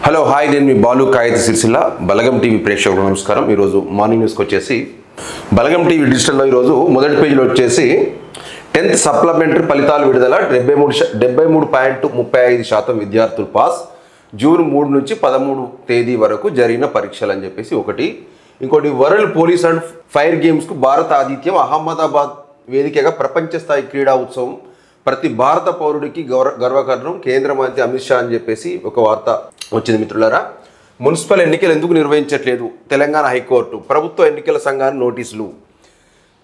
Hello hi, నేను మీ బాలు కాగిత సిరిసిల్ల బలగం TV ప్రేక్షకులకు నమస్కారం. ఈరోజు మార్నింగ్ న్యూస్కి వచ్చేసి బలగం టీవీ డిజిటల్లో ఈరోజు మొదటి పేజీలో వచ్చేసి 10th సప్లిమెంటరీ ఫలితాలు విడుదల 73.35% విద్యార్థులు పాస్, జూన్ 3 నుంచి 13 తేదీ వరకు జరిగిన పరీక్షలు అని చెప్పేసి ఒకటి. ఇంకోటి, వరల్డ్ పోలీస్ అండ్ ఫైర్ గేమ్స్కు భారత ఆతిథ్యం, అహ్మదాబాద్ వేదికగా ప్రపంచ స్థాయి క్రీడా ఉత్సవం, ప్రతి భారత పౌరుడికి గర్వకారణం, కేంద్ర మంత్రి అమిత్ షా అని చెప్పేసి ఒక వార్త వచ్చింది. మిత్రులారా, మున్సిపల్ ఎన్నికలు ఎందుకు నిర్వహించట్లేదు? తెలంగాణ హైకోర్టు ప్రభుత్వ ఎన్నికల సంఘానికి నోటీసులు.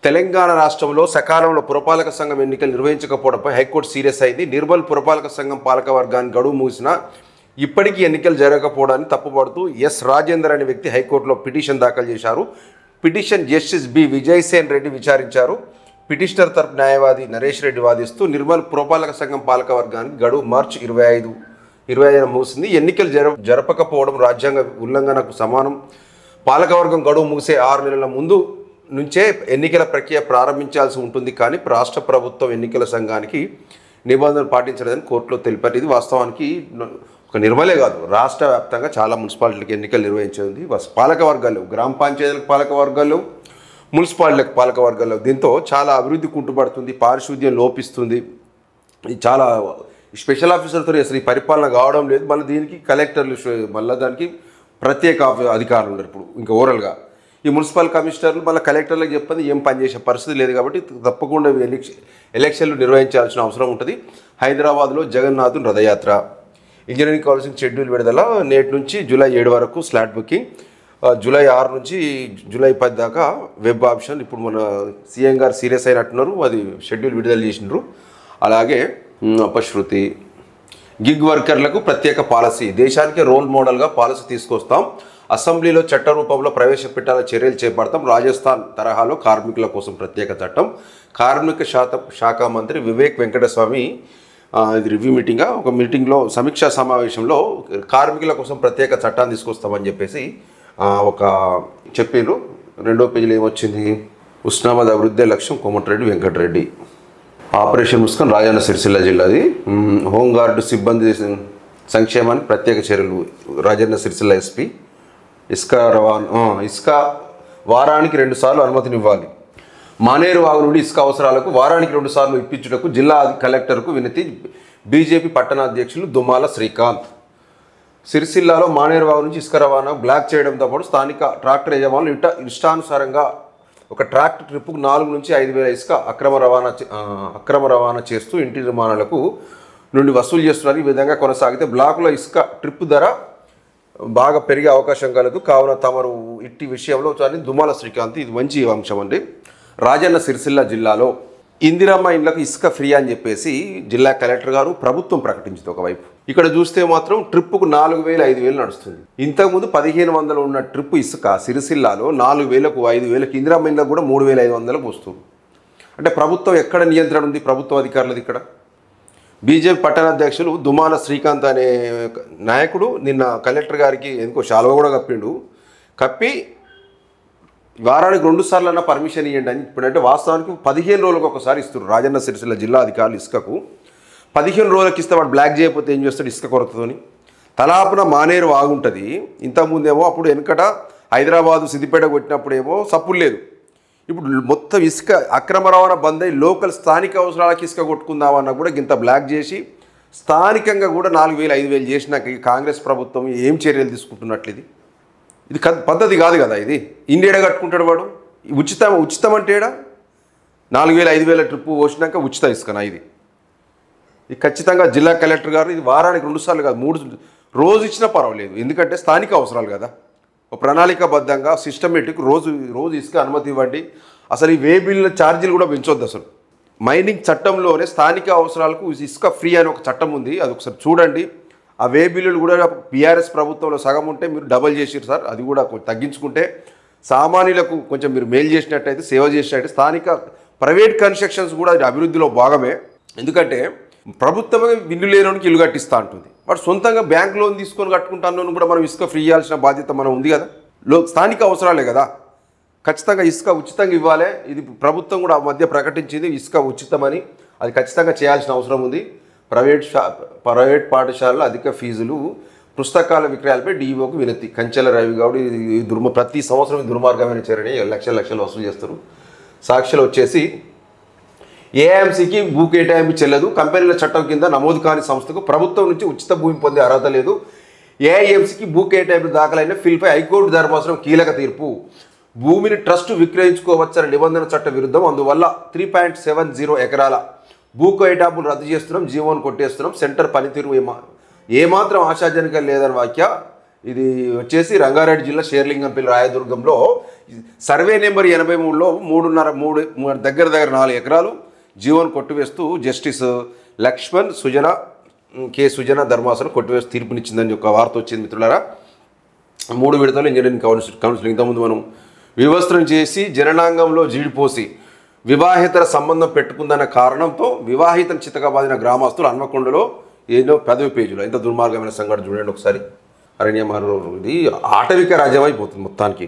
తెలంగాణ రాష్ట్రంలో సకాలంలో పురపాలక సంఘం ఎన్నికలు నిర్వహించకపోవడంపై హైకోర్టు సీరియస్ అయింది. నిర్మల్ పురపాలక సంఘం పాలక వర్గానికి గడువు ముగిసినా ఇప్పటికీ ఎన్నికలు జరగకపోవడాన్ని తప్పుపడుతూ ఎస్ రాజేందర్ అనే వ్యక్తి హైకోర్టులో పిటిషన్ దాఖలు చేశారు. Petition justice B Vijaysen Reddy విచారించారు. పిటిషనర్ తరపు న్యాయవాది నరేష్ రెడ్డి వాదిస్తూ నిర్మల్ పురపాలక సంఘం పాలక వర్గానికి గడువు మార్చి 25 ముగిసింది. ఎన్నికలు జరపకపోవడం రాజ్యాంగ ఉల్లంఘనకు సమానం. పాలకవర్గం గడువు ముగిసే 6 నెలల ముందు నుంచే ఎన్నికల ప్రక్రియ ప్రారంభించాల్సి ఉంటుంది, కానీ రాష్ట్ర ప్రభుత్వం ఎన్నికల సంఘానికి నిబంధనలు పాటించలేదని కోర్టులో తెలిపారు. ఇది వాస్తవానికి ఒక నిర్మలే కాదు, రాష్ట్ర వ్యాప్తంగా చాలా మున్సిపాలిటీలకు ఎన్నికలు నిర్వహించింది. పాలక వర్గాలు, గ్రామ పంచాయతీలకు పాలక వర్గాలు, మున్సిపాలిటీలకు పాలక వర్గాలు. దీంతో చాలా అభివృద్ధి కుంటుపడుతుంది, పారిశుద్ధ్యం లోపిస్తుంది. ఇది చాలా స్పెషల్ ఆఫీసర్తో అసలు ఈ పరిపాలన కావడం లేదు. మళ్ళీ దీనికి కలెక్టర్లు, మళ్ళీ దానికి ప్రత్యేక అధికారులు ఉన్నారు. ఇప్పుడు ఇంకా ఓవరాల్గా ఈ మున్సిపల్ కమిషనర్లు మళ్ళీ కలెక్టర్లకు చెప్పండి, ఏం పనిచేసే పరిస్థితి లేదు. కాబట్టి తప్పకుండా ఎలక్షన్లు నిర్వహించాల్సిన అవసరం ఉంటుంది. హైదరాబాద్లో జగన్నాథుని రథయాత్ర, ఇంజనీరింగ్ కౌన్సిలింగ్ షెడ్యూల్ విడుదల. నేటి నుంచి జూలై 7 వరకు స్లాట్ బుకింగ్, జూలై 6 నుంచి జూలై 10 దాకా వెబ్ ఆప్షన్. ఇప్పుడు మన సీఎం గారు సీరియస్ అయినట్టున్నారు, అది షెడ్యూల్ విడుదల చేసినారు. అలాగే అపశృతి, గిగ్ వర్కర్లకు ప్రత్యేక పాలసీ, దేశానికి రోల్ మోడల్గా పాలసీ తీసుకొస్తాం, అసెంబ్లీలో చట్ట రూపంలో ప్రవేశపెట్టాలని చర్యలు చేపడతాం, రాజస్థాన్ తరహాలో కార్మికుల కోసం ప్రత్యేక చట్టం. కార్మిక శాఖ మంత్రి వివేక్ వెంకటస్వామి ఇది రివ్యూ మీటింగ్గా ఒక మీటింగ్లో సమీక్షా సమావేశంలో కార్మికుల కోసం ప్రత్యేక చట్టాన్ని తీసుకొస్తామని చెప్పేసి ఒక చెప్పారు. రెండో పేజీలో ఏమొచ్చింది? ఉస్నాబాద్ అభివృద్ధి లక్ష్యం కోమటిరెడ్డి వెంకటరెడ్డి. ఆపరేషన్ ముస్కాన్ రాజన్న సిరిసిల్ల జిల్లాది. హోంగార్డు సిబ్బంది సంక్షేమానికి ప్రత్యేక చర్యలు, రాజన్న సిరిసిల్ల ఎస్పీ. ఇసుక వారానికి 2 సార్లు అనుమతినివ్వాలి. మానేరు వాగు నుండి ఇసుక అవసరాలకు వారానికి 2 సార్లు ఇప్పించుటకు జిల్లా కలెక్టర్కు వినతి. బీజేపీ పట్టణాధ్యక్షులు దుమ్మాల శ్రీకాంత్. సిరిసిల్లాలో మానేరు వాగు నుంచి ఇసుక రవాణా బ్లాక్ చేయడంతో పాటు స్థానిక ట్రాక్టర్ యజమానులు ఇష్టానుసారంగా ఒక ట్రాక్టర్ ట్రిప్పుకు 4 నుంచి 5,000 ఇసుక అక్రమ రవాణా చేస్తూ ఇంటి నిర్మాణాలకు నుండి వసూలు చేస్తున్నారు. ఈ విధంగా కొనసాగితే బ్లాకులో ఇసుక ట్రిప్ ధర బాగా పెరిగే అవకాశం కలదు. కావున తమరు ఇట్టి విషయంలో దుమ్మాల శ్రీకాంత్. ఇది మంచి అంశం అండి. రాజన్న సిరిసిల్ల జిల్లాలో ఇందిరమ్మ ఇండ్లకు ఇసుక ఫ్రీ అని చెప్పేసి జిల్లా కలెక్టర్ గారు ప్రభుత్వం ప్రకటించింది ఒకవైపు. ఇక్కడ చూస్తే మాత్రం ట్రిప్పుకు 4,000 5,000 నడుస్తుంది. ఇంతకుముందు 1,500 ఉన్న ట్రిప్ ఇసుక సిరిసిల్లాలో 4,000కు 5,000కి, ఇందిరమ్మ ఇండ్లకు కూడా 3,500కు వస్తుంది. అంటే ప్రభుత్వం ఎక్కడ నియంత్రణ ఉంది? ప్రభుత్వ అధికారులది ఇక్కడ. బీజేపీ పట్టణాధ్యక్షులు దుమాల శ్రీకాంత్ అనే నాయకుడు నిన్న కలెక్టర్ గారికి ఎందుకో శాలువ కూడా కప్పి వారానికి 2 సార్లు అన్న పర్మిషన్ ఇవ్వండి అని. ఇప్పుడంటే వాస్తవానికి 15 రోజులకు ఒకసారి ఇస్తారు రాజన్న సిరిసిల్ల జిల్లా అధికారులు ఇసుకకు. 15 రోజులకు ఇస్తే వాడు బ్లాక్ చేయకపోతే ఏం చేస్తాడు? ఇసుక కొరతతోని. తలాపున మానేరు వాగుంటుంది. ఇంతకుముందేమో అప్పుడు వెనకట హైదరాబాదు సిద్దిపేట కొట్టినప్పుడేమో సప్పులు లేదు. ఇప్పుడు మొత్తం ఇసుక అక్రమ రవాణా బంద్ అయ్యి లోకల్ స్థానిక అవసరాలకు ఇసుక కొట్టుకుందామన్నా కూడా ఇంత బ్లాక్ చేసి స్థానికంగా కూడా 4,000 5,000 చేసినాక కాంగ్రెస్ ప్రభుత్వం ఏం చర్యలు తీసుకుంటున్నట్లు? ఇది పద్ధతి కాదు కదా. ఇది ఇండియాడ కట్టుకుంటాడు వాడు. ఉచితం అంటే 4,000 5,000 ట్రిప్పు పోసినాక ఉచిత ఇసుకనా? ఇది ఖచ్చితంగా జిల్లా కలెక్టర్ గారు ఇది వారానికి 2 సార్లు కాదు 3 రోజు ఇచ్చినా పర్వాలేదు. ఎందుకంటే స్థానిక అవసరాలు కదా. ఒక ప్రణాళికాబద్ధంగా సిస్టమేటిక్ రోజు ఇసుక అనుమతి ఇవ్వండి. అసలు ఈ వే బిల్లు ఛార్జీలు కూడా పెంచొద్దు. అసలు మైనింగ్ చట్టంలోనే స్థానిక అవసరాలకు ఇసుక ఫ్రీ అని ఒక చట్టం ఉంది, అది ఒకసారి చూడండి. ఆ వే బిల్లులు కూడా బీఆర్ఎస్ ప్రభుత్వంలో సగం ఉంటే మీరు డబల్ చేసిరు సార్. అది కూడా తగ్గించుకుంటే సామాన్యులకు కొంచెం మీరు మేలు చేసినట్టయితే, సేవ చేసినట్టయితే స్థానిక ప్రైవేట్ కన్స్ట్రక్షన్స్ కూడా అభివృద్ధిలో భాగమే. ఎందుకంటే ప్రభుత్వమే ఇల్లు లేనోనికి ఇల్లు కట్టిస్తూ ఉంటుంది. వాడు సొంతంగా బ్యాంక్ లోన్ తీసుకొని కట్టుకుంటాను కూడా మనం ఇసుక ఫ్రీ ఇవ్వాల్సిన బాధ్యత మనం ఉంది కదా. స్థానిక అవసరాలే కదా. ఖచ్చితంగా ఇసుక ఉచితంగా ఇవ్వాలి. ఇది ప్రభుత్వం కూడా ఆ మధ్య ప్రకటించింది ఇసుక ఉచితమని. అది ఖచ్చితంగా చేయాల్సిన అవసరం ఉంది. ప్రైవేట్ పాఠశాలలో అధిక ఫీజులు పుస్తకాల విక్రయాలపై డీఈఓకు వినతి. కంచెల రవి గౌడ్ ప్రతి సంవత్సరం దుర్మార్గమైన చర్యని లక్షల లక్షలు వసూలు చేస్తారు. సాక్షులు వచ్చేసి ఏఐఎంసీకి భూ కేటాయింపు చెల్లదు. కంపెనీల చట్టం కింద నమోదు కాని సంస్థకు ప్రభుత్వం నుంచి ఉచిత భూమి పొందే అర్హత లేదు. ఏఐఎంసీకి భూ కేటాయింపు దాఖలైన ఫిల్పై హైకోర్టు ధర్మాసనం కీలక తీర్పు. భూమిని ట్రస్ట్ విక్రయించుకోవచ్చని నిబంధన చట్ట విరుద్ధం. అందువల్ల 3.70 ఎకరాల భూ కేటాయింపులు రద్దు చేస్తున్నాం, జీవోను కొట్టేస్తున్నాం. సెంటర్ పనితీరు ఏమాత్రం ఆశాజనకం లేదని వ్యాఖ్య. ఇది వచ్చేసి రంగారెడ్డి జిల్లా షేర్లింగంపల్లి రాయదుర్గంలో సర్వే నెంబర్ 83లో 3.5 దగ్గర 4 ఎకరాలు జీవోను కొట్టివేస్తూ జస్టిస్ లక్ష్మణ్ కె సుజన ధర్మాసనం కొట్టివేస్తూ తీర్పునిచ్చిందని ఒక వార్త వచ్చింది మిత్రులారా. 3 విడతలు ఇంజనీరింగ్ కౌన్సిలింగ్. ఇంతకుముందు మనం వివస్త్రం చేసి జననాంగంలో జీడిపోసి వివాహేతర సంబంధం పెట్టుకుందన్న కారణంతో వివాహితం చితకబాదిన గ్రామస్తులు హన్మకొండలో ఏదో 10వ పేజీలో ఎంత దుర్మార్గమైన సంఘటన చూడండి ఒకసారి. ఇది ఆటవిక రాజ్యం అయిపోతుంది మొత్తానికి.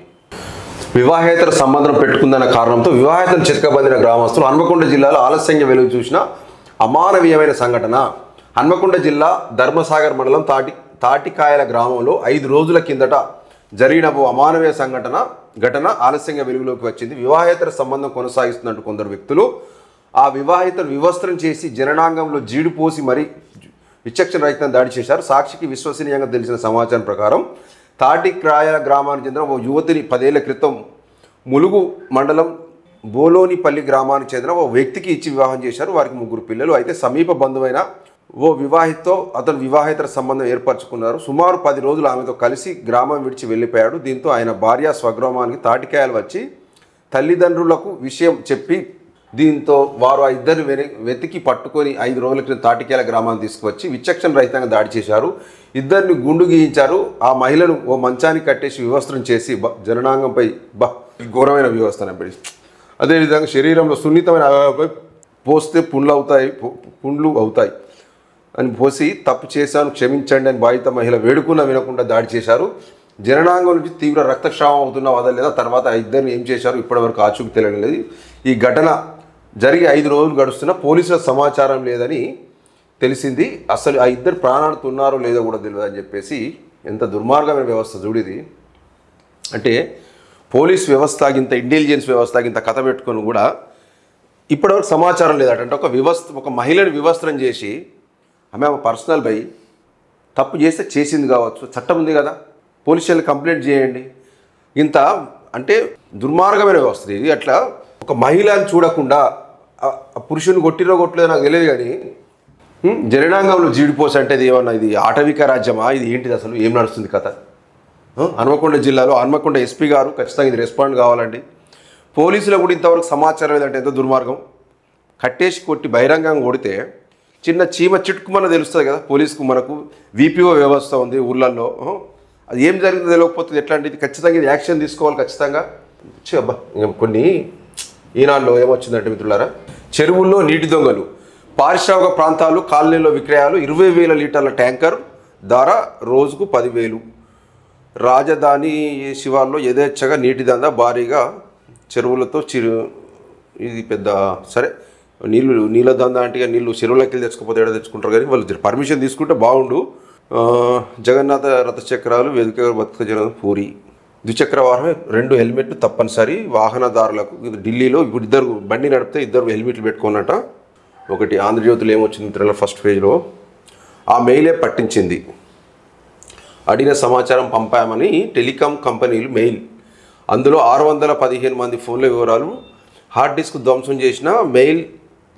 వివాహేతర సంబంధం పెట్టుకుందన్న కారణంతో వివాహితం చితకబాదిన గ్రామస్తులు హన్మకొండ జిల్లాలో ఆలస్యంగా వెలుగు చూసిన అమానవీయమైన సంఘటన. హన్మకొండ జిల్లా ధర్మసాగర్ మండలం తాటికాయల గ్రామంలో 5 రోజుల కిందట జరిగిన అమానవీయ ఘటన ఆలస్యంగా వెలుగులోకి వచ్చింది. వివాహేతర సంబంధం కొనసాగిస్తున్నట్టు కొందరు వ్యక్తులు ఆ వివాహితను వివస్త్రం చేసి జననాంగంలో జీడిపోసి మరీ విచక్షణ రహితంగా దాడి చేశారు. సాక్షికి విశ్వసనీయంగా తెలిసిన సమాచారం ప్రకారం తాటికాయల గ్రామానికి చెందిన ఓ యువతిని 10 ఏళ్ల క్రితం ములుగు మండలం బోలోనిపల్లి గ్రామానికి చెందిన ఓ వ్యక్తికి ఇచ్చి వివాహం చేశారు. వారికి 3 పిల్లలు. అయితే సమీప బంధువైన ఓ వివాహితో అతను వివాహేతర సంబంధం ఏర్పరచుకున్నారు. సుమారు 10 రోజులు ఆమెతో కలిసి గ్రామం విడిచి వెళ్ళిపోయాడు. దీంతో ఆయన భార్య స్వగ్రామానికి తాటికాయలు వచ్చి తల్లిదండ్రులకు విషయం చెప్పి దీంతో వారు ఆ ఇద్దరిని వెతికి పట్టుకొని 5 రోజుల క్రితం తాటికాయల గ్రామాన్ని తీసుకువచ్చి విచక్షణ రహితంగా దాడి చేశారు. ఇద్దరిని గుండు గీయించారు. ఆ మహిళను ఓ మంచానికి కట్టేసి వివస్త్రం చేసి జననాంగంపై ఘోరమైన వివస్త్రం. అదేవిధంగా శరీరంలో సున్నితమైన అవయవాలపై పోస్తే పుండ్లు అవుతాయి అని పోసి తప్పు చేశాను క్షమించండి అని బాధిత మహిళ వేడుకున్నా వినకుండా దాడి చేశారు. జననాంగం నుంచి తీవ్ర రక్తస్రావం అవుతున్న వదలలేదా. తర్వాత ఆ ఇద్దరిని ఏం చేశారు ఇప్పటివరకు ఆచూకీ తెలియలేదు. ఈ ఘటన జరిగి 5 రోజులు గడుస్తున్నా పోలీసుల సమాచారం లేదని తెలిసింది. అసలు ఆ ఇద్దరు ప్రాణాలతో ఉన్నారో లేదో కూడా తెలియదు అని చెప్పేసి ఎంత దుర్మార్గమైన వ్యవస్థ చూడిది. అంటే పోలీస్ వ్యవస్థ ఇంత ఇంటెలిజెన్స్ వ్యవస్థ ఇంత కథ పెట్టుకొని కూడా ఇప్పటివరకు సమాచారం లేదట. అంటే ఒక మహిళని వివస్త్రం చేసి ఆమె పర్సనల్ బై తప్పు చేస్తే చేసింది కావచ్చు, చట్టం ఉంది కదా, పోలీస్ స్టేషన్ కంప్లైంట్ చేయండి. ఇంత అంటే దుర్మార్గమైన వ్యవస్థ ఇది. అట్లా ఒక మహిళని చూడకుండా పురుషుని కొట్టలేదో నాకు తెలియదు కానీ జననాంగంలో జీడిపోసి అంటే ఇది ఏమన్నా ఇది ఆటవిక రాజ్యమా, ఇది ఏంటిది, అసలు ఏం నడుస్తుంది కథ? హన్మకొండ జిల్లాలో హన్మకొండ ఎస్పీ గారు ఖచ్చితంగా ఇది రెస్పాండ్ కావాలండి. పోలీసులు కూడా ఇంతవరకు సమాచారం లేదంటే ఎంత దుర్మార్గం. కట్టేసి కొట్టి బహిరంగంగా కొడితే చిన్న చీమ చిట్టుకుమని తెలుస్తుంది కదా పోలీసుకు. మనకు విపిఓ వ్యవస్థ ఉంది ఊళ్ళల్లో, అది ఏం జరిగిందో తెలియకపోతుంది. ఎట్లాంటిది ఖచ్చితంగా ఇది యాక్షన్ తీసుకోవాలి ఖచ్చితంగా. అబ్బా కొన్ని ఈనాడులో ఏమొచ్చిందంటే మిత్రులారా, చెరువుల్లో నీటి దొంగలు, పారిశ్రామిక ప్రాంతాలు కాలనీలో విక్రయాలు, 20,000 లీటర్ల ట్యాంకర్ ధర రోజుకు 10,000. రాజధాని శివార్లో యథేచ్ఛగా నీటి దందా భారీగా చెరువులతో ఇది పెద్ద సరే నీళ్ళ దందా అంటే నీళ్ళు చెరువులకి వెళ్ళి తెచ్చుకోకపోతే ఎక్కడ తెచ్చుకుంటారు కానీ వాళ్ళు పర్మిషన్ తీసుకుంటే బాగుండు. జగన్నాథ రథచక్రాలు వేదిక బతుక జనం పూరి ద్విచక్ర వాహనం 2 హెల్మెట్లు తప్పనిసరి వాహనదారులకు. ఢిల్లీలో ఇప్పుడు 2 బండి నడిపితే 2 హెల్మెట్లు పెట్టుకున్నట. ఒకటి ఆంధ్రజ్యోతిలో ఏమొచ్చింది మిత్రుల ఫస్ట్ పేజ్లో, ఆ మెయిలే పట్టించింది. అడిగిన సమాచారం పంపామని టెలికాం కంపెనీలు మెయిల్, అందులో 615 మంది ఫోన్ల వివరాలు, హార్డ్ డిస్క్ ధ్వంసం చేసిన మెయిల్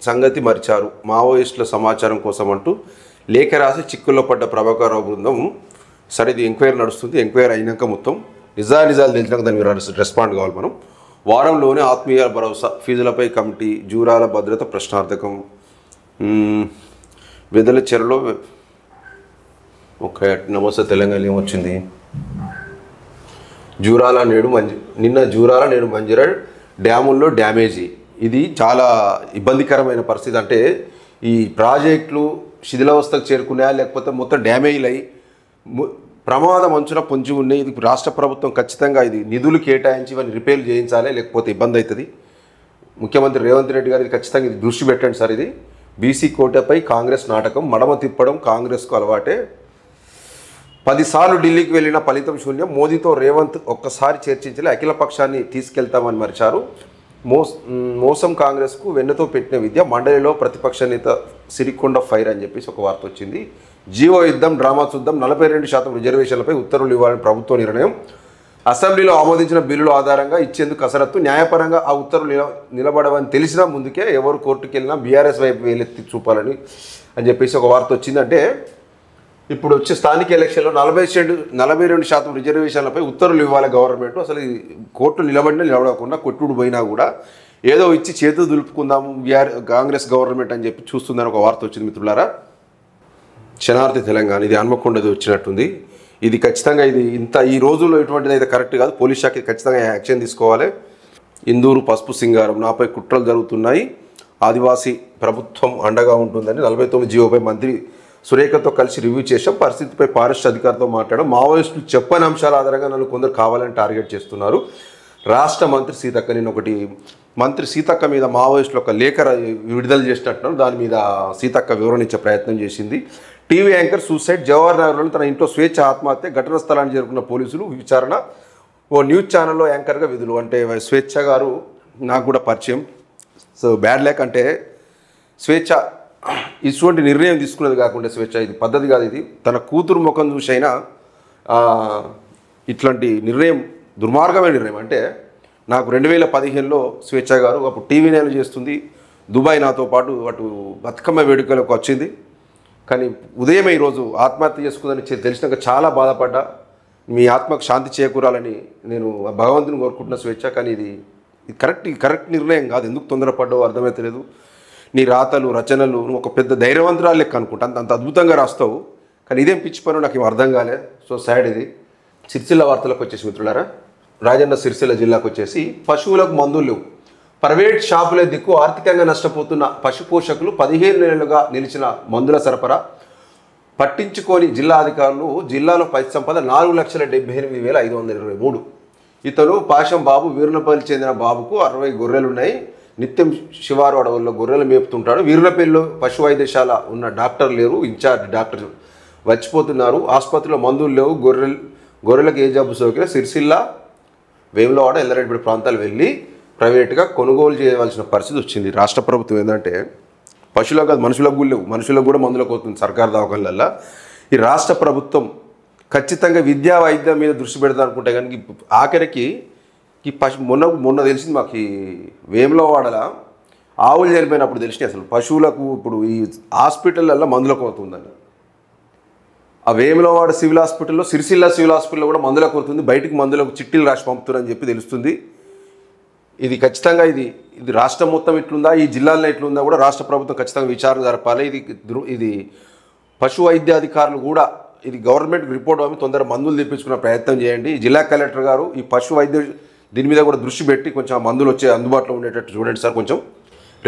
సంగతి మరిచారు. మావోయిస్టుల సమాచారం కోసం అంటూ లేఖ రాసి చిక్కుల్లో పడ్డ ప్రభాకరరావు బృందం. సరే ఇది ఎంక్వైరీ నడుస్తుంది, ఎంక్వైరీ అయినాక మొత్తం నిజాలు తెలిసినాక దానికి రెస్పాండ్ కావాలి మనం. వారంలోనే ఆత్మీయ భరోసా, ఫీజులపై కమిటీ, జూరాల భద్రత ప్రశ్నార్థకం, వెదల చెరలో నమస్తే తెలంగాణ ఏమొచ్చింది, నిన్న జూరాల నేడు మంజిరా డ్యాముల్లో డ్యామేజీ. ఇది చాలా ఇబ్బందికరమైన పరిస్థితి. అంటే ఈ ప్రాజెక్టులు శిథిలావస్థకు చేరుకున్నాయా లేకపోతే మొత్తం డ్యామేజ్లు అయ్యి ప్రమాదం అంచున పొంచి ఉన్నాయి. ఇది రాష్ట్ర ప్రభుత్వం ఖచ్చితంగా ఇది నిధులు కేటాయించి ఇవన్నీ రిపేర్లు చేయించాలి, లేకపోతే ఇబ్బంది అవుతుంది. ముఖ్యమంత్రి రేవంత్ రెడ్డి గారు ఇది ఖచ్చితంగా ఇది దృష్టి పెట్టండి సార్. ఇది బీసీ కోటపై కాంగ్రెస్ నాటకం, మడమ తిప్పడం కాంగ్రెస్కు అలవాటే. 10 సార్లు ఢిల్లీకి వెళ్ళిన ఫలితం శూన్యం. మోదీతో రేవంత్ ఒక్కసారి చర్చించలే, అఖిల పక్షాన్ని తీసుకెళ్తామని మరిచారు. మోసం కాంగ్రెస్కు వెన్నతో పెట్టిన విద్య. మండలిలో ప్రతిపక్ష నేత సిరికొండ ఫైర్ అని చెప్పేసి ఒక వార్త వచ్చింది. జీవో యుద్ధం, డ్రామా చూద్దాం. 42% రిజర్వేషన్లపై ఉత్తర్వులు ఇవ్వాలని ప్రభుత్వ నిర్ణయం. అసెంబ్లీలో ఆమోదించిన బిల్లుల ఆధారంగా ఇచ్చేందుకు కసరత్తు. న్యాయపరంగా ఆ ఉత్తర్వులు నిలబడవని తెలిసినా ముందుకే ఎవరు కోర్టుకు వెళ్ళినా బీఆర్ఎస్ వైపు వేలెత్తి చూపాలని అని చెప్పేసి ఒక వార్త వచ్చింది. అంటే ఇప్పుడు వచ్చే స్థానిక ఎలక్షన్లో 42% రిజర్వేషన్లపై ఉత్తర్వులు ఇవ్వాలి గవర్నమెంట్. అసలు కోర్టు నిలబడకుండా కొట్టుడు పోయినా కూడా ఏదో ఇచ్చి చేతులు దులుపుకుందాము కాంగ్రెస్ గవర్నమెంట్ అని చెప్పి చూస్తుందని ఒక వార్త వచ్చింది మిత్రులారా. శనార్థి తెలంగాణ, ఇది హన్మకొండది వచ్చినట్టుంది. ఇది ఖచ్చితంగా ఈ రోజుల్లో ఎటువంటిది అయితే కరెక్ట్ కాదు. పోలీస్ శాఖ ఖచ్చితంగా యాక్షన్ తీసుకోవాలి. ఇందూరు పసుపు సింగారం, నాపై కుట్రలు జరుగుతున్నాయి, ఆదివాసీ ప్రభుత్వం అండగా ఉంటుందని 49 జీవోపై మంత్రి సురేఖతో కలిసి రివ్యూ చేశాం. పరిస్థితిపై ఫారెస్ట్ అధికారితో మాట్లాడడం. మావోయిస్టులు చెప్పని అంశాల ఆధారంగా నన్ను కొందరు కావాలని టార్గెట్ చేస్తున్నారు. రాష్ట్ర మంత్రి సీతక్క, నేను ఒకటి మంత్రి సీతక్క మీద మావోయిస్టులు ఒక లేఖ విడుదల చేసినట్టున్నారు. దాని మీద సీతక్క వివరణ ఇచ్చే ప్రయత్నం చేసింది. TV anchor suicide. జవహర్ నగర్లోని తన ఇంట్లో స్వేచ్ఛ ఆత్మహత్య. ఘటనా స్థలాన్ని చేరుకున్న పోలీసులు విచారణ. ఓ న్యూస్ ఛానల్లో యాంకర్గా విధులు. అంటే స్వేచ్ఛ గారు నాకు కూడా పరిచయం. So bad luck. అంటే స్వేచ్ఛ ఇటువంటి నిర్ణయం తీసుకున్నది కాకుండా స్వేచ్ఛ ఇది పద్ధతి కాదు. ఇది తన కూతురు ముఖం చూసైనా ఇట్లాంటి నిర్ణయం దుర్మార్గమైన నిర్ణయం. అంటే నాకు 2015లో స్వేచ్ఛ గారు అప్పుడు టీవీ నేలు చేస్తుంది. దుబాయ్ నాతో పాటు అటు బతుకమ్మ వేడుకలకు వచ్చింది. కానీ ఉదయమే ఈరోజు ఆత్మహత్య చేసుకుందని తెలిసినాక చాలా బాధపడ్డా. మీ ఆత్మకు శాంతి చేకూరాలని నేను భగవంతుని కోరుకుంటున్న స్వేచ్ఛ. కానీ ఇది కరెక్ట్ నిర్ణయం కాదు. ఎందుకు తొందరపడ్డావో అర్థమైతలేదు. నీ రాతలు రచనలు నువ్వు ఒక పెద్ద ధైర్యవంతురాలు లెక్క అనుకుంటా, అంత అద్భుతంగా రాస్తావు. కానీ ఇదేం పిచ్చి పని నాకు ఏం అర్థం కాలే. సో సాడ్ ఇది. సిరిసిల్ల వార్తలకు వచ్చేసి మిత్రులారా, రాజన్న సిరిసిల్ల జిల్లాకు వచ్చేసి పశువులకు మందులు లేవు. ప్రైవేట్ షాపులే దిక్కు. ఆర్థికంగా నష్టపోతున్న పశు పోషకులు 15 నెలలుగా నిలిచిన మందుల సరఫరా పట్టించుకొని జిల్లా అధికారులు. జిల్లాలో పశు సంపద 4,78,523. ఇతను పాషం బాబు, వీరునపల్లి చెందిన బాబుకు 60 గొర్రెలున్నాయి. నిత్యం శివారు అడవుల్లో గొర్రెలు మేపుతుంటాడు. వీరునపల్లిలో పశు వైద్యశాల ఉన్న డాక్టర్ లేరు. ఇన్ఛార్జ్ డాక్టర్ వచ్చిపోతున్నారు. ఆసుపత్రిలో మందులు లేవు. గొర్రెలకు ఏ జబ్బు సోకినా సిరిసిల్ల, వేములవాడ, ఎల్లారెడ్డిపేట ప్రాంతాలు వెళ్ళి ప్రైవేట్గా కొనుగోలు చేయవలసిన పరిస్థితి వచ్చింది. రాష్ట్ర ప్రభుత్వం ఏంటంటే పశువులకు కాదు మనుషులకు కూడా లేవు. మనుషులకు కూడా మందులకు అవుతుంది సర్కారు దవాఖానలల్లో. ఈ రాష్ట్ర ప్రభుత్వం ఖచ్చితంగా విద్యా వైద్యం మీద దృష్టి పెడతా అనుకుంటే కానీ ఆఖరికి ఈ మొన్న తెలిసింది మాకు. ఈ వేములవాడల ఆవులు చనిపోయినప్పుడు తెలిసినాయి అసలు పశువులకు ఇప్పుడు ఈ హాస్పిటళ్ళల్లో మందులకు అవుతుందని. ఆ వేములవాడ సివిల్ హాస్పిటల్లో, సిరిసిల్ల సివిల్ హాస్పిటల్లో కూడా మందులకు అవుతుంది. బయటికి మందులకు చిట్టీలు రాసి పంపుతున్నారని చెప్పి తెలుస్తుంది. ఇది ఖచ్చితంగా ఇది రాష్ట్రం మొత్తం ఇట్లుందా, ఈ జిల్లాల్లో ఇట్లుందా కూడా రాష్ట్ర ప్రభుత్వం ఖచ్చితంగా విచారణ జరపాలి. ఇది పశు వైద్యాధికారులు కూడా ఇది గవర్నమెంట్ రిపోర్ట్ పంపి తొందర మందులు తెప్పించుకునే ప్రయత్నం చేయండి. జిల్లా కలెక్టర్ గారు ఈ పశు వైద్య దీని మీద కూడా దృష్టి పెట్టి కొంచెం మందులు వచ్చే అందుబాటులో ఉండేటట్టు చూడండి సార్. కొంచెం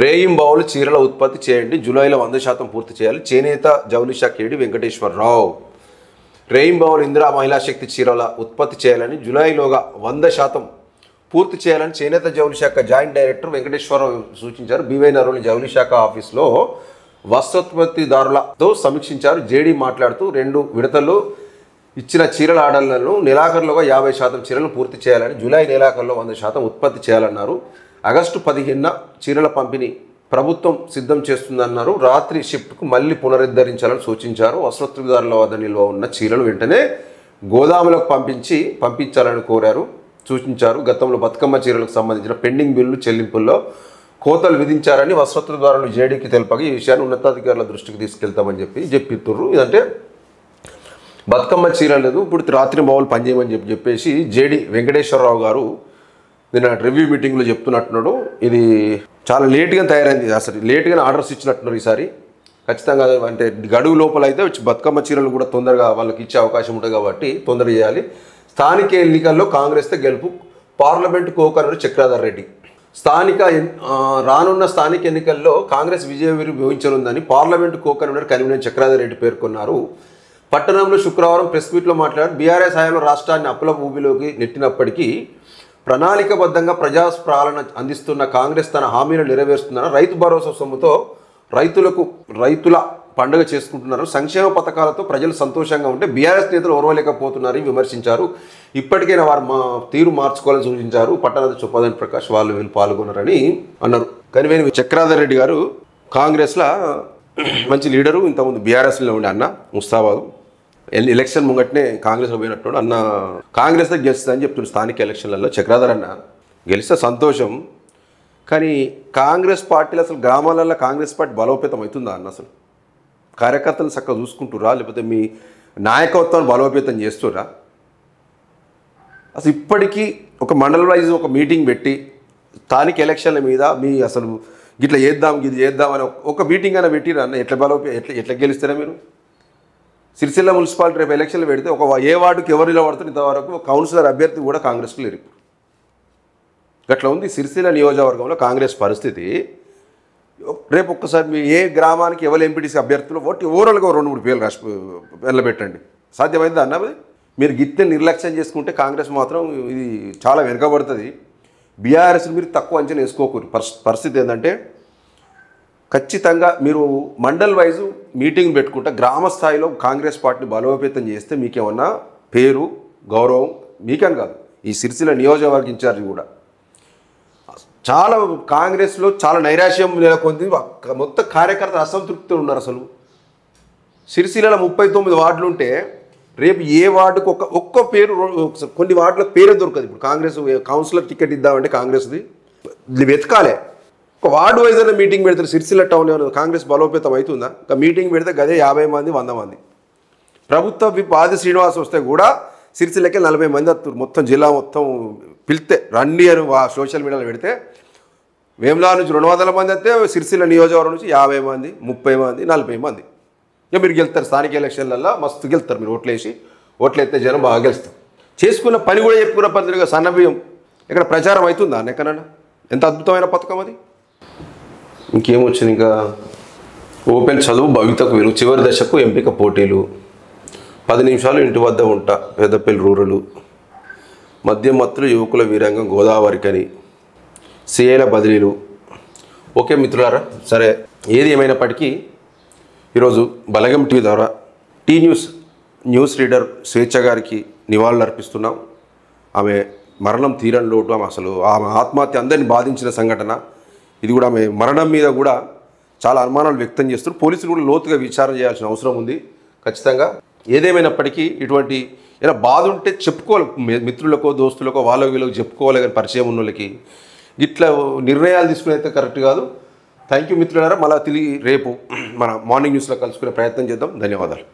రేయింబావులు చీరల ఉత్పత్తి చేయండి. జూలైలో 100% పూర్తి చేయాలి. చేనేత జౌళి శాఖ కేడి వెంకటేశ్వరరావు. రేయింబావులు ఇందిరా మహిళా శక్తి చీరల ఉత్పత్తి చేయాలని జూలైలోగా 100% పూర్తి చేయాలని చేనేత జౌళి శాఖ జాయింట్ డైరెక్టర్ వెంకటేశ్వరరావు సూచించారు. బీవై నరోలి జౌళి శాఖ ఆఫీస్లో వస్త్రోత్పత్తిదారులతో సమీక్షించారు. జేడీ మాట్లాడుతూ 2 విడతల్లో ఇచ్చిన చీరల ఆర్డర్లను నెలాఖరులోగా 50% చీరలను పూర్తి చేయాలని, జూలై నెలాఖరులో 100% ఉత్పత్తి చేయాలన్నారు. ఆగస్టు 15న చీరల పంపిణీ ప్రభుత్వం సిద్ధం చేస్తుందన్నారు. రాత్రి షిఫ్ట్కు మళ్ళీ పునరుద్ధరించాలని సూచించారు. వస్త్రోత్పత్తిదారుల వద్ద నిల్వ ఉన్న చీరలు వెంటనే గోదాములకు పంపించాలని సూచించారు. గతంలో బతుకమ్మ చీరలకు సంబంధించిన పెండింగ్ బిల్లు చెల్లింపుల్లో కోతలు విధించారని వస్త్రోత్పత్తిదారులు జేడీకి తెలిపగా ఈ విషయాన్ని ఉన్నతాధికారుల దృష్టికి తీసుకెళ్తామని చెప్పితుర్రు. ఇదంటే బతుకమ్మ చీర లేదు, ఇప్పుడు రాత్రి బావులు పనిచేయమని చెప్పేసి జేడీ వెంకటేశ్వరరావు గారు నిన్న రివ్యూ మీటింగ్లో చెప్తున్నట్టున్నాడు. ఇది చాలా లేట్గా తయారైంది. అసలు లేట్గానే ఆర్డర్స్ ఇచ్చినట్టున్నారు ఈసారి. ఖచ్చితంగా అంటే గడువు లోపల అయితే బతుకమ్మ చీరలు కూడా తొందరగా వాళ్ళకి ఇచ్చే అవకాశం ఉంటుంది కాబట్టి తొందరగా చేయాలి. స్థానిక ఎన్నికల్లో కాంగ్రెస్తో గెలుపు. Parliament co-convener Chakradhar Reddy. రానున్న స్థానిక ఎన్నికల్లో కాంగ్రెస్ విజయం ఊహించనుందని పార్లమెంటు కన్వీనర్ చక్రధర్ రెడ్డి పేర్కొన్నారు. పట్టణంలో శుక్రవారం ప్రెస్ మీట్లో మాట్లాడారు. బీఆర్ఎస్ హయాంలో రాష్ట్రాన్ని అప్పుల ఊబిలోకి నెట్టినప్పటికీ ప్రణాళికబద్ధంగా ప్రజాపాలన అందిస్తున్న కాంగ్రెస్ తన హామీలను నెరవేరుస్తుందని, రైతు భరోసా సొమ్ముతో రైతుల పండుగ చేసుకుంటున్నారు. సంక్షేమ పథకాలతో ప్రజలు సంతోషంగా ఉంటే బీఆర్ఎస్ నేతలు ఓర్వలేకపోతున్నారని విమర్శించారు. ఇప్పటికైనా వారు తీరు మార్చుకోవాలని సూచించారు. పట్టణాధి చొప్పదండి ప్రకాష్ వీళ్ళు పాల్గొన్నారని అన్నారు. కానీ వేణు చక్రాధర్ రెడ్డి గారు కాంగ్రెస్లో మంచి లీడరు, ఇంతకుముందు బీఆర్ఎస్లో ఉండే అన్న ముస్తాబాదు ఎలక్షన్ ముంగట్నే కాంగ్రెస్లో పోయినట్టు అన్న కాంగ్రెస్లో గెలుస్తుందని చెప్తున్నాడు. స్థానిక ఎలక్షన్లలో చక్రాధర్ అన్న గెలిస్తే సంతోషం. కానీ కాంగ్రెస్ పార్టీలు అసలు గ్రామాలలో కాంగ్రెస్ పార్టీ బలోపేతం అవుతుందా అన్న? అసలు కార్యకర్తలు చక్కగా చూసుకుంటురా, లేకపోతే మీ నాయకత్వాన్ని బలోపేతం చేస్తురా? అసలు ఇప్పటికీ ఒక మండల వైజ్ ఒక మీటింగ్ పెట్టి స్థానిక ఎలక్షన్ల మీద మీ అసలు గిట్లా చేద్దాం ఇది చేద్దాం అని ఒక మీటింగ్ అయినా పెట్టిరా అన్న? ఎట్లా గెలుస్తారా మీరు? సిరిసిల్ల మున్సిపాలిటీ రేపు ఎలక్షన్లు పెడితే ఏ వార్డుకి ఎవరు నిలబడుతుంది ఇంతవరకు కౌన్సిలర్ అభ్యర్థి కూడా కాంగ్రెస్కు లేరు. అట్లా ఉంది సిరిసిల్ల నియోజకవర్గంలో కాంగ్రెస్ పరిస్థితి. రేపు ఒక్కసారి మీ ఏ గ్రామానికి ఎవరు ఎంపీటీసీ అభ్యర్థులు ఓవరాల్గా 2-3 పేర్లు రాసి వెళ్ళబెట్టండి. సాధ్యమైందా అన్నది? మీరు గిత్తె నిర్లక్ష్యం చేసుకుంటే కాంగ్రెస్ మాత్రం ఇది చాలా వెనుకబడుతుంది. బీఆర్ఎస్ మీరు తక్కువ అంచనా వేసుకోకూడదు. పరిస్థితి ఏంటంటే ఖచ్చితంగా మీరు మండల్ వైజు మీటింగ్ పెట్టుకుంటే గ్రామ స్థాయిలో కాంగ్రెస్ పార్టీని బలోపేతం చేస్తే మీకేమన్నా పేరు గౌరవం మీకని కాదు, ఈ సిరిసిల్ల నియోజకవర్గ ఇన్ఛార్జి కూడా చాలా కాంగ్రెస్లో చాలా నైరాశ్యం నెలకొంది. మొత్తం కార్యకర్తలు అసంతృప్తితో ఉన్నారు. అసలు సిరిసిల్లలో 39 వార్డులు ఉంటే రేపు ఏ వార్డుకు ఒక్క పేరు, కొన్ని వార్డులకు పేరే దొరకదు. ఇప్పుడు కాంగ్రెస్ కౌన్సిలర్ టికెట్ ఇద్దామంటే కాంగ్రెస్ది వెతకాలే. ఒక వార్డు వైజ్ అయినా మీటింగ్ పెడతారు. సిరిసిల్ల టౌన్ ఏమైనా కాంగ్రెస్ బలోపేతం అవుతుందా? ఇంకా మీటింగ్ పెడితే గదే 50 మంది 100 మంది. ప్రభుత్వ విప్ ఆది శ్రీనివాస్ వస్తే కూడా సిరిసిల్లకే 40 మంది వస్తారు. మొత్తం జిల్లా మొత్తం పిలిస్తే రండి అని సోషల్ మీడియాలో పెడితే వేముల నుంచి 200 మంది వస్తే సిరిసిల్ల నియోజకవర్గం నుంచి 50 మంది 30 మంది 40 మంది. ఇక మీరు గెలుస్తారు. స్థానిక ఎలక్షన్లలో మస్తు గెలుస్తారు. మీరు ఓట్లు వేస్తే జనం బాగా గెలుస్తారు. చేసుకున్న పని కూడా చెప్పుకున్న పద్ధతిగా సన్నబియ్యం ఇక్కడ ప్రచారం అవుతుందా ఎక్కడన్నా? ఎంత అద్భుతమైన పథకం అది. ఇంకేమొచ్చింది? ఇంకా ఓపెన్ చదువు భవితకు వెలుగు, చివరి దశకు ఎంపిక పోటీలు, 10 నిమిషాలు ఇంటి వద్ద ఉంటా, పెద్దపల్లి రూరలు, మద్యం మత్తులు యువకుల వీరంగం గోదావరికని, సిఐల బదిలీలు. ఓకే మిత్రులారా, సరే ఏది ఏమైనప్పటికీ ఈరోజు బలగం టీవీ ద్వారా న్యూస్ రీడర్ స్వేచ్ఛ గారికి నివాళులు అర్పిస్తున్నాం. ఆమె మరణం తీరని లోటు. ఆమె ఆత్మహత్య అందరినీ బాధించిన సంఘటన ఇది. కూడా ఆమె మరణం మీద కూడా చాలా అనుమానాలు వ్యక్తం చేస్తున్నారు. పోలీసులు కూడా లోతుగా విచారణ చేయాల్సిన అవసరం ఉంది ఖచ్చితంగా. ఏదేమైనప్పటికీ ఇటువంటి ఏదైనా బాధ ఉంటే చెప్పుకోవాలి, మిత్రులకో దోస్తులకో వాళ్ళకి వీళ్ళకి చెప్పుకోవాలి. కానీ పరిచయం ఉన్న వాళ్ళకి ఇట్లా నిర్ణయాలు తీసుకునే అయితే కరెక్ట్ కాదు. థ్యాంక్ యూ మిత్రులారా. మళ్ళీ తిరిగి రేపు మన మార్నింగ్ న్యూస్లో కలుసుకునే ప్రయత్నం చేద్దాం. ధన్యవాదాలు.